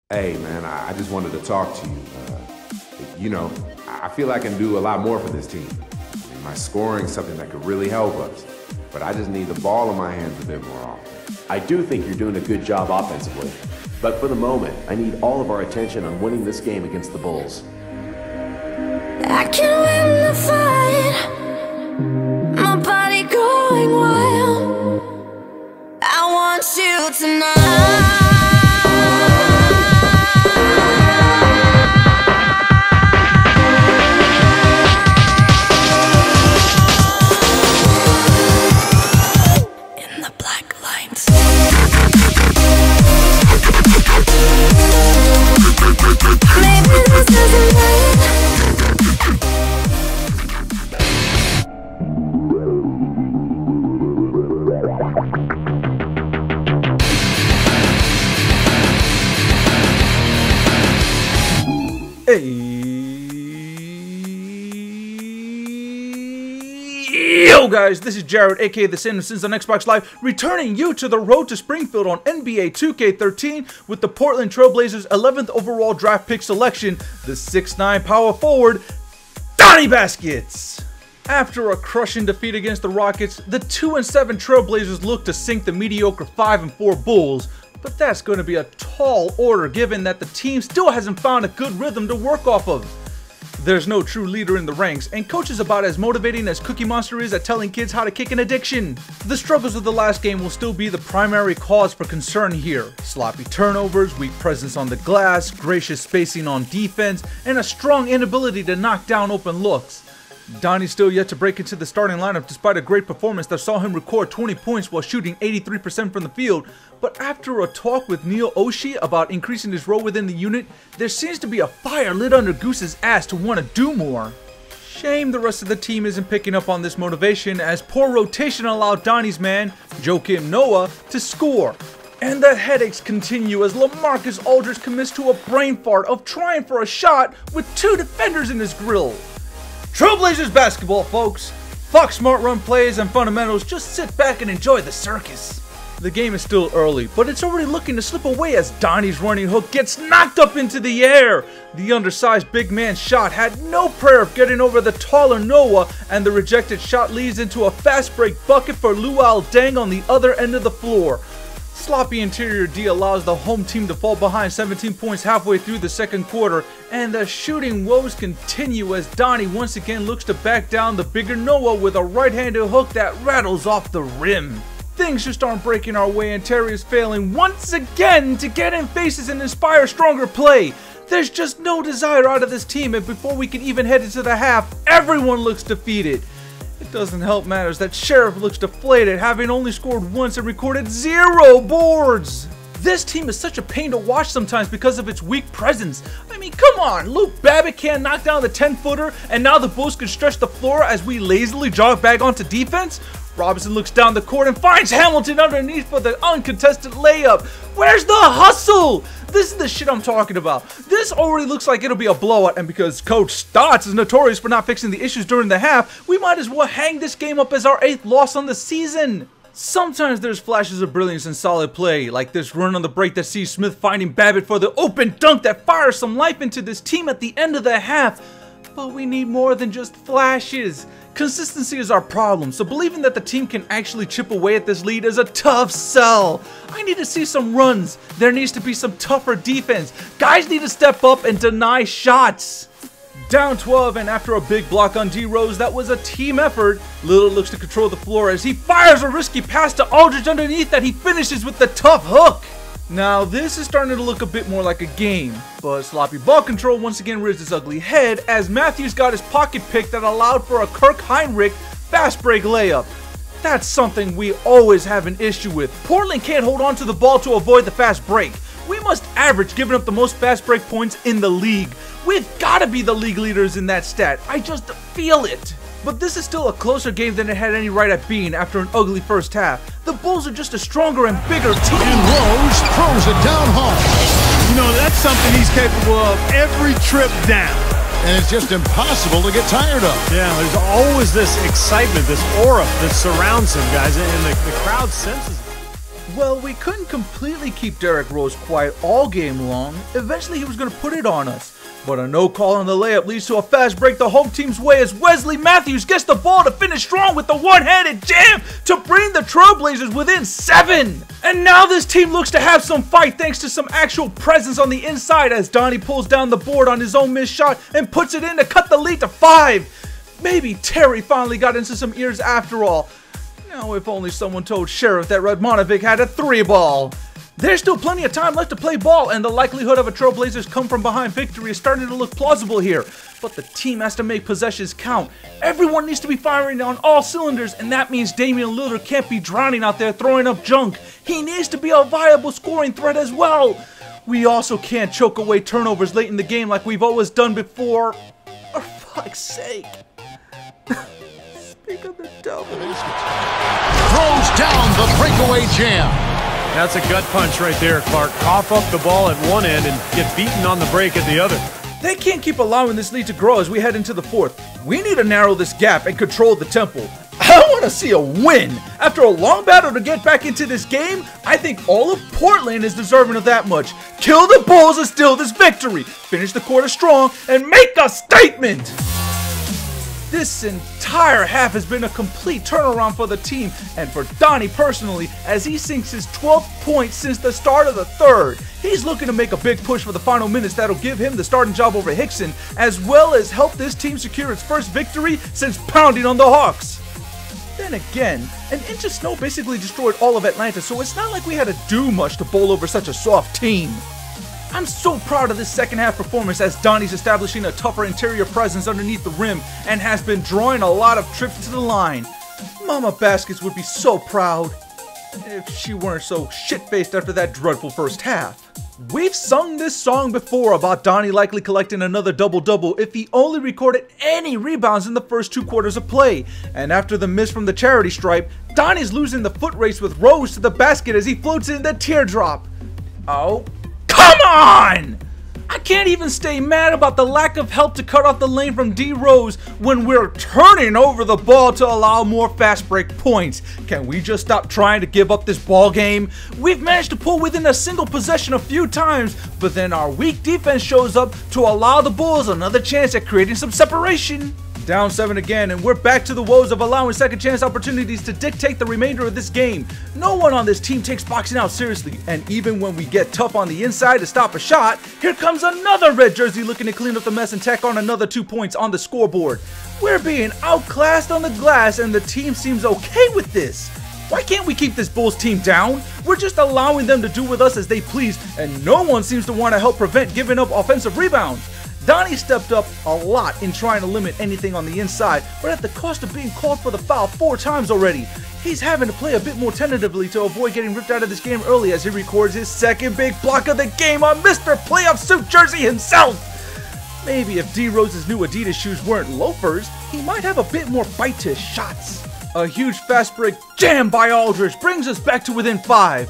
Hey, man, I just wanted to talk to you. I feel I can do a lot more for this team. I mean, my scoring's something that could really help us, but I just need the ball in my hands a bit more often. I do think you're doing a good job offensively, but for the moment, I need all of our attention on winning this game against the Bulls. I can win the fight, my body going wild. I want you tonight. Yo guys, this is Jared, aka The Sandersons on Xbox Live, returning you to the road to Springfield on NBA 2K13 with the Portland Trailblazers 11th overall draft pick selection, the 6'9" power forward, Donny Baskets. After a crushing defeat against the Rockets, the 2-7 Trailblazers look to sink the mediocre 5-4 Bulls, but that's going to be a tall order given that the team still hasn't found a good rhythm to work off of. There's no true leader in the ranks, and coach is about as motivating as Cookie Monster is at telling kids how to kick an addiction. The struggles of the last game will still be the primary cause for concern here. Sloppy turnovers, weak presence on the glass, gracious spacing on defense, and a strong inability to knock down open looks. Donnie's still yet to break into the starting lineup despite a great performance that saw him record 20 points while shooting 83% from the field, but after a talk with Neil Oshie about increasing his role within the unit, there seems to be a fire lit under Goose's ass to want to do more. Shame the rest of the team isn't picking up on this motivation, as poor rotation allowed Donnie's man, Joakim Noah, to score. And the headaches continue as LaMarcus Aldridge commits to a brain fart of trying for a shot with two defenders in his grill. Trailblazers basketball, folks. Fuck smart run plays and fundamentals, just sit back and enjoy the circus. The game is still early, but it's already looking to slip away as Donnie's running hook gets knocked up into the air. The undersized big man's shot had no prayer of getting over the taller Noah, and the rejected shot leads into a fast break bucket for Luol Deng on the other end of the floor. Sloppy interior D allows the home team to fall behind 17 points halfway through the second quarter, and the shooting woes continue as Donnie once again looks to back down the bigger Noah with a right-handed hook that rattles off the rim. Things just aren't breaking our way, and Terry is failing once again to get in faces and inspire stronger play. There's just no desire out of this team, and before we can even head into the half, everyone looks defeated. It doesn't help matters that Sheriff looks deflated, having only scored once and recorded 0 boards. This team is such a pain to watch sometimes because of its weak presence. I mean, come on, Luke Babbitt can't knock down the 10-footer, and now the Bulls can stretch the floor as we lazily jog back onto defense? Robinson looks down the court and finds Hamilton underneath for the uncontested layup. Where's the hustle? This is the shit I'm talking about. This already looks like it'll be a blowout, and because Coach Stotts is notorious for not fixing the issues during the half, we might as well hang this game up as our 8th loss on the season. Sometimes there's flashes of brilliance and solid play, like this run on the break that sees Smith finding Babbitt for the open dunk that fires some life into this team at the end of the half. But we need more than just flashes. Consistency is our problem, so believing that the team can actually chip away at this lead is a tough sell. I need to see some runs. There needs to be some tougher defense. Guys need to step up and deny shots. Down 12, and after a big block on D-Rose that was a team effort, Lillard looks to control the floor as he fires a risky pass to Aldridge underneath that he finishes with the tough hook. Now this is starting to look a bit more like a game, but sloppy ball control once again rears its ugly head as Matthews got his pocket pick that allowed for a Kirk Heinrich fast break layup. That's something we always have an issue with. Portland can't hold on to the ball to avoid the fast break. We must average giving up the most fast break points in the league. We've got to be the league leaders in that stat. I just feel it. But this is still a closer game than it had any right at being after an ugly first half. The Bulls are just a stronger and bigger team. And Rose throws it down home. You know, that's something he's capable of every trip down. And it's just impossible to get tired of. Yeah, there's always this excitement, this aura that surrounds him, guys, and the crowd senses it. Well, we couldn't completely keep Derrick Rose quiet all game long. Eventually he was going to put it on us. But a no call on the layup leads to a fast break the home team's way as Wesley Matthews gets the ball to finish strong with the one-handed jam to bring the Trailblazers within 7. And now this team looks to have some fight thanks to some actual presence on the inside as Donny pulls down the board on his own missed shot and puts it in to cut the lead to 5. Maybe Terry finally got into some ears after all. Now, if only someone told Sheriff that Radmanovic had a 3-ball. There's still plenty of time left to play ball, and the likelihood of a Trailblazers come from behind victory is starting to look plausible here. But the team has to make possessions count. Everyone needs to be firing on all cylinders, and that means Damian Lillard can't be drowning out there throwing up junk. He needs to be a viable scoring threat as well. We also can't choke away turnovers late in the game like we've always done before. For fuck's sake. Speak of the devil. Throws down the breakaway jam. That's a gut punch right there, Clark. Cough up the ball at one end and get beaten on the break at the other. They can't keep allowing this lead to grow as we head into the 4th. We need to narrow this gap and control the tempo. I want to see a win. After a long battle to get back into this game, I think all of Portland is deserving of that much. Kill the Bulls and steal this victory. Finish the quarter strong and make a statement. This entire half has been a complete turnaround for the team and for Donny personally as he sinks his 12th point since the start of the 3rd. He's looking to make a big push for the final minutes that'll give him the starting job over Hickson as well as help this team secure its first victory since pounding on the Hawks. Then again, an inch of snow basically destroyed all of Atlanta, so it's not like we had to do much to bowl over such a soft team. I'm so proud of this second half performance as Donny's establishing a tougher interior presence underneath the rim and has been drawing a lot of trips to the line. Mama Baskets would be so proud if she weren't so shit-faced after that dreadful first half. We've sung this song before about Donny likely collecting another double-double if he only recorded any rebounds in the first 2 quarters of play. And after the miss from the charity stripe, Donny's losing the foot race with Rose to the basket as he floats in the teardrop. Oh. Come on! I can't even stay mad about the lack of help to cut off the lane from D Rose when we're turning over the ball to allow more fast break points. Can we just stop trying to give up this ball game? We've managed to pull within a single possession a few times, but then our weak defense shows up to allow the Bulls another chance at creating some separation. Down 7 again, and we're back to the woes of allowing second chance opportunities to dictate the remainder of this game. No one on this team takes boxing out seriously, and even when we get tough on the inside to stop a shot, here comes another red jersey looking to clean up the mess and tack on another 2 points on the scoreboard. We're being outclassed on the glass, and the team seems okay with this. Why can't we keep this Bulls team down? We're just allowing them to do with us as they please, and no one seems to want to help prevent giving up offensive rebounds. Donny stepped up a lot in trying to limit anything on the inside, but at the cost of being called for the foul 4 times already. He's having to play a bit more tentatively to avoid getting ripped out of this game early as he records his second big block of the game on Mr. Playoff Suit Jersey himself. Maybe if D Rose's new Adidas shoes weren't loafers, he might have a bit more bite to his shots. A huge fast break jam by Aldridge brings us back to within 5.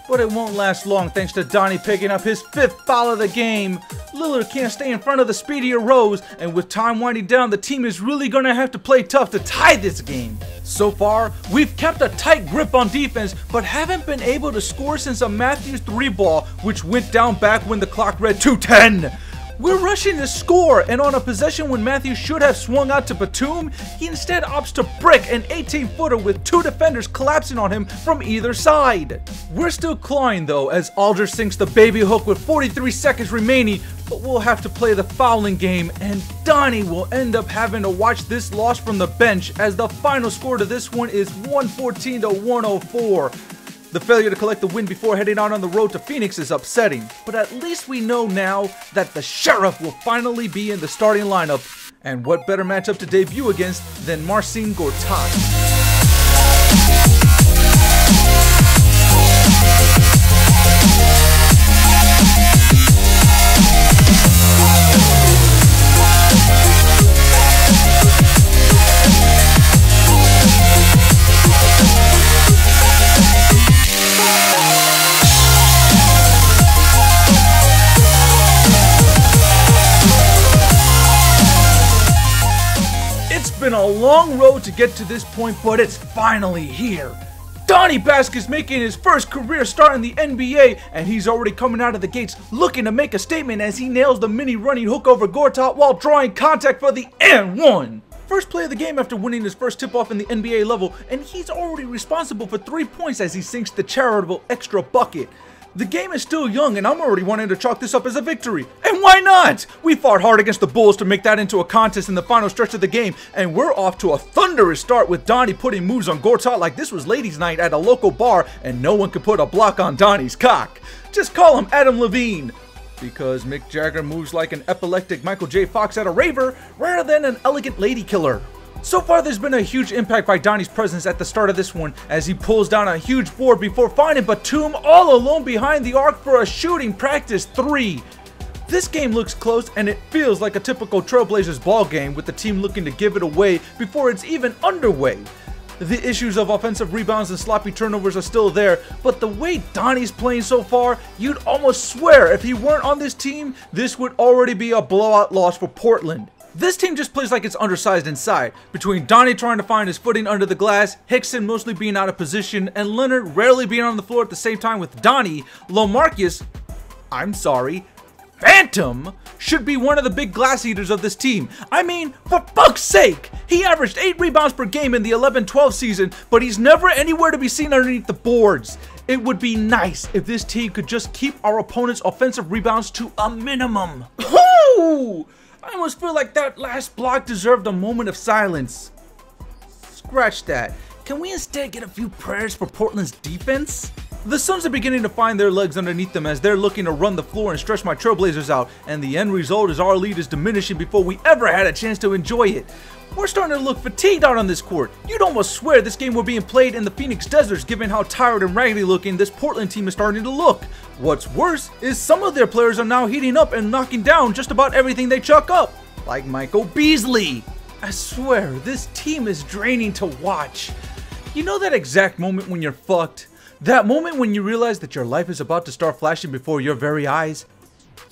But it won't last long thanks to Donny picking up his 5th foul of the game. Lillard can't stay in front of the speedier Rose, and with time winding down, the team is really going to have to play tough to tie this game. So far, we've kept a tight grip on defense, but haven't been able to score since a Matthews 3-ball, which went down back when the clock read 2:10. We're rushing to score, and on a possession when Matthews should have swung out to Batum, he instead opts to brick an 18-footer with 2 defenders collapsing on him from either side. We're still clawing though as Aldridge sinks the baby hook with 43 seconds remaining, but we'll have to play the fouling game, and Donny will end up having to watch this loss from the bench as the final score to this one is 114 to 104. The failure to collect the win before heading out on the road to Phoenix is upsetting, but at least we know now that the Sheriff will finally be in the starting lineup. And what better matchup to debut against than Marcin Gortat? It's been a long road to get to this point, but it's finally here. Donny Baskets making his first career start in the NBA, and he's already coming out of the gates looking to make a statement as he nails the mini running hook over Gortat while drawing contact for the N1. First play of the game after winning his first tip-off in the NBA level, and he's already responsible for 3 points as he sinks the charitable extra bucket. The game is still young, and I'm already wanting to chalk this up as a victory. And why not? We fought hard against the Bulls to make that into a contest in the final stretch of the game, and we're off to a thunderous start with Donny putting moves on Gortat like this was ladies' night at a local bar, and no one could put a block on Donny's cock. Just call him Adam Levine. Because Mick Jagger moves like an epileptic Michael J. Fox at a raver rather than an elegant lady killer. So far, there's been a huge impact by Donny's presence at the start of this one as he pulls down a huge board before finding Batum all alone behind the arc for a shooting practice 3. This game looks close and it feels like a typical Trailblazers ball game with the team looking to give it away before it's even underway. The issues of offensive rebounds and sloppy turnovers are still there, but the way Donny's playing so far, you'd almost swear if he weren't on this team, this would already be a blowout loss for Portland. This team just plays like it's undersized inside, between Donny trying to find his footing under the glass, Hickson mostly being out of position, and Leonard rarely being on the floor at the same time with Donny. Phantom should be one of the big glass eaters of this team. I mean, for fuck's sake! He averaged 8 rebounds per game in the 11-12 season, but he's never anywhere to be seen underneath the boards. It would be nice if this team could just keep our opponent's offensive rebounds to a minimum. Ooh! I almost feel like that last block deserved a moment of silence. Scratch that. Can we instead get a few prayers for Portland's defense? The Suns are beginning to find their legs underneath them as they're looking to run the floor and stretch my Trailblazers out, and the end result is our lead is diminishing before we ever had a chance to enjoy it. We're starting to look fatigued out on this court. You'd almost swear this game were being played in the Phoenix deserts given how tired and raggedy looking this Portland team is starting to look. What's worse is some of their players are now heating up and knocking down just about everything they chuck up, like Michael Beasley. I swear, this team is draining to watch. You know that exact moment when you're fucked? That moment when you realize that your life is about to start flashing before your very eyes?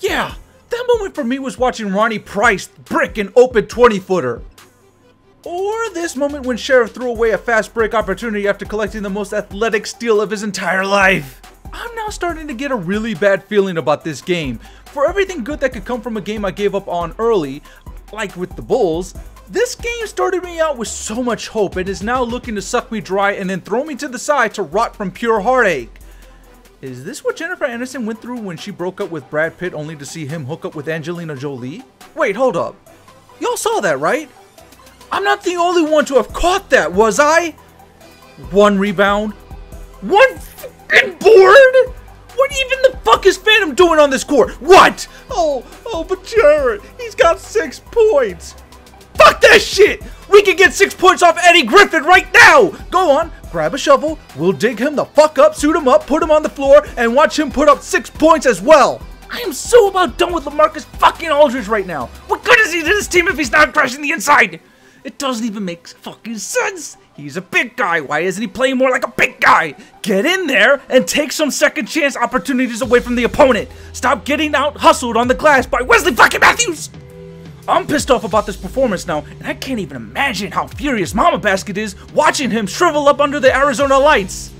Yeah, that moment for me was watching Ronnie Price brick an open 20-footer. Or this moment when Sheriff threw away a fast break opportunity after collecting the most athletic steal of his entire life. I'm now starting to get a really bad feeling about this game. For everything good that could come from a game I gave up on early, like with the Bulls, this game started me out with so much hope and is now looking to suck me dry and then throw me to the side to rot from pure heartache. Is this what Jennifer Aniston went through when she broke up with Brad Pitt only to see him hook up with Angelina Jolie? Wait, hold up. Y'all saw that, right? I'm not the only one to have caught that, was I? 1 rebound? 1 fucking board? What even the fuck is Phantom doing on this court? What? Oh, but Jared, he's got 6 points. Fuck that shit! We can get 6 points off Eddie Griffin right now! Go on, grab a shovel, we'll dig him the fuck up, suit him up, put him on the floor, and watch him put up 6 points as well! I am so about done with LaMarcus fucking Aldridge right now! What good is he to this team if he's not crashing the inside? It doesn't even make fucking sense! He's a big guy, why isn't he playing more like a big guy? Get in there and take some second chance opportunities away from the opponent! Stop getting out hustled on the glass by Wesley fucking Matthews! I'm pissed off about this performance now, and I can't even imagine how furious Mama Basket is watching him shrivel up under the Arizona lights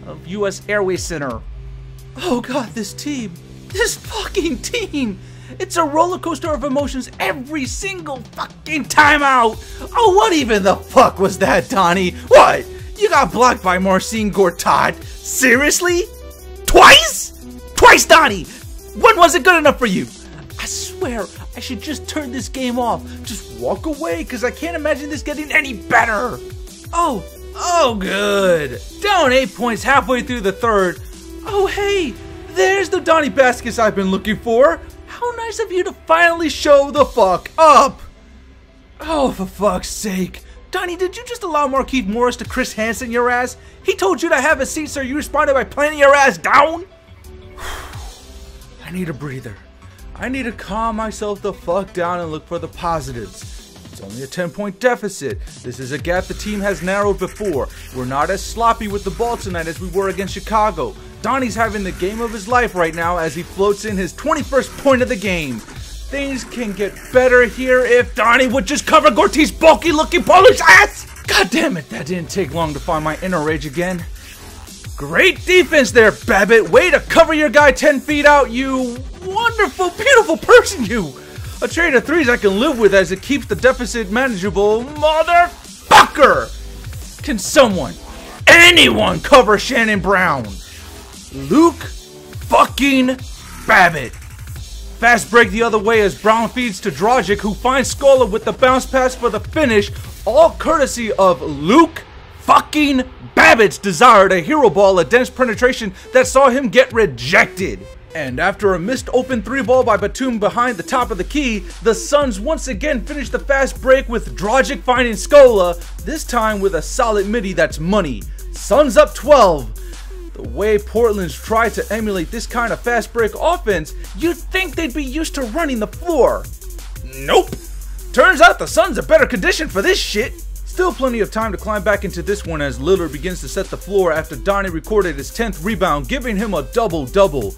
of US Airways Center. Oh god, this team. This fucking team. It's a roller coaster of emotions every single fucking time out. Oh, what even the fuck was that, Donny? What? You got blocked by Marcin Gortat? Seriously? Twice? Twice, Donny! When was it good enough for you? I swear, I should just turn this game off. Just walk away, because I can't imagine this getting any better. Oh, good. Down 8 points halfway through the third. Oh, hey, there's the Donny Baskets I've been looking for. How nice of you to finally show the fuck up. Oh, for fuck's sake. Donny, did you just allow Marquise Morris to Chris Hansen your ass? He told you to have a seat, so you responded by planting your ass down? I need a breather. I need to calm myself the fuck down and look for the positives. It's only a 10-point deficit. This is a gap the team has narrowed before. We're not as sloppy with the ball tonight as we were against Chicago. Donny's having the game of his life right now as he floats in his 21st point of the game. Things can get better here if Donny would just cover Gorty's bulky looking Polish ass! God damn it, that didn't take long to find my inner rage again. Great defense there, Babbitt. Way to cover your guy 10 feet out, you wonderful, beautiful person, you. A trade of threes I can live with as it keeps the deficit manageable. Motherfucker! Can someone, anyone cover Shannon Brown? Luke fucking Babbitt. Fast break the other way as Brown feeds to Dragic, who finds Scola with the bounce pass for the finish, all courtesy of Luke fucking Babbitt's desire to hero ball a dense penetration that saw him get rejected. And after a missed open 3-ball by Batum behind the top of the key, the Suns once again finish the fast break with Dragic finding Scola, this time with a solid midi that's money. Suns up 12. The way Portland's tried to emulate this kind of fast break offense, you'd think they'd be used to running the floor. Nope. Turns out the Suns are better conditioned for this shit. Still plenty of time to climb back into this one as Lillard begins to set the floor after Donny recorded his 10th rebound, giving him a double-double.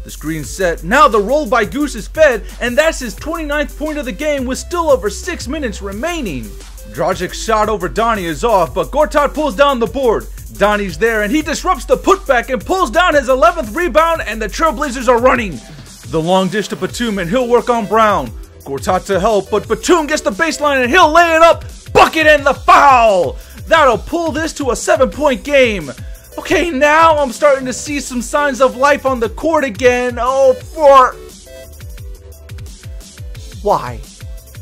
The screen's set, now the roll by Goose is fed, and that's his 29th point of the game with still over 6 minutes remaining. Dragic's shot over Donny is off, but Gortat pulls down the board. Donny's there, and he disrupts the putback and pulls down his 11th rebound, and the Trailblazers are running. The long dish to Batum, and he'll work on Brown. Gortat to help, but Batum gets the baseline, and he'll lay it up. Bucket and the foul! That'll pull this to a 7-point game. Okay, now I'm starting to see some signs of life on the court again. Oh, why?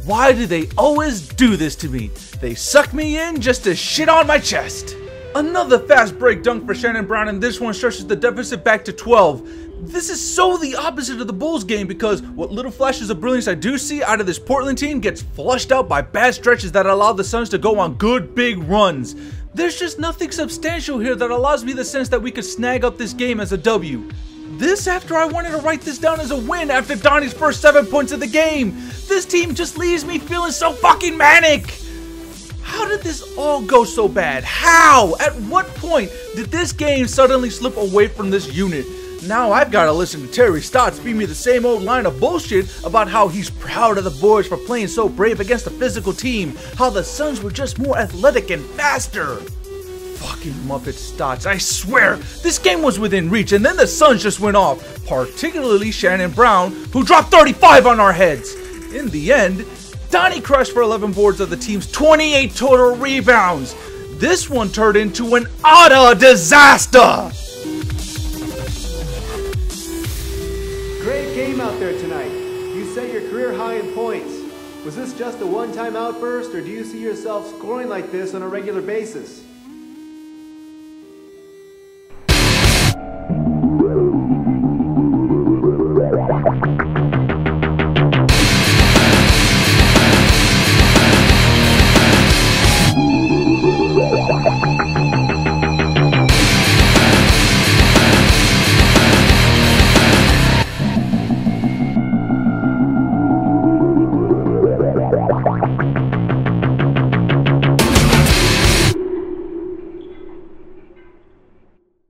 Why do they always do this to me? They suck me in just to shit on my chest. Another fast break dunk for Shannon Brown, and this one stretches the deficit back to 12. This is so the opposite of the Bulls game because what little flashes of brilliance I do see out of this Portland team gets flushed out by bad stretches that allow the Suns to go on good big runs. There's just nothing substantial here that allows me the sense that we could snag up this game as a W. This after I wanted to write this down as a win after Donny's first 7 points of the game. This team just leaves me feeling so fucking manic. How did this all go so bad? How? At what point did this game suddenly slip away from this unit? Now I've got to listen to Terry Stotts feed me the same old line of bullshit about how he's proud of the boys for playing so brave against a physical team, how the Suns were just more athletic and faster. Fucking Muppet Stotts, I swear, this game was within reach and then the Suns just went off, particularly Shannon Brown, who dropped 35 on our heads. In the end, Donny crushed for 11 boards of the team's 28 total rebounds. This one turned into an utter disaster. Great game out there tonight. You set your career high in points. Was this just a one-time outburst, or do you see yourself scoring like this on a regular basis?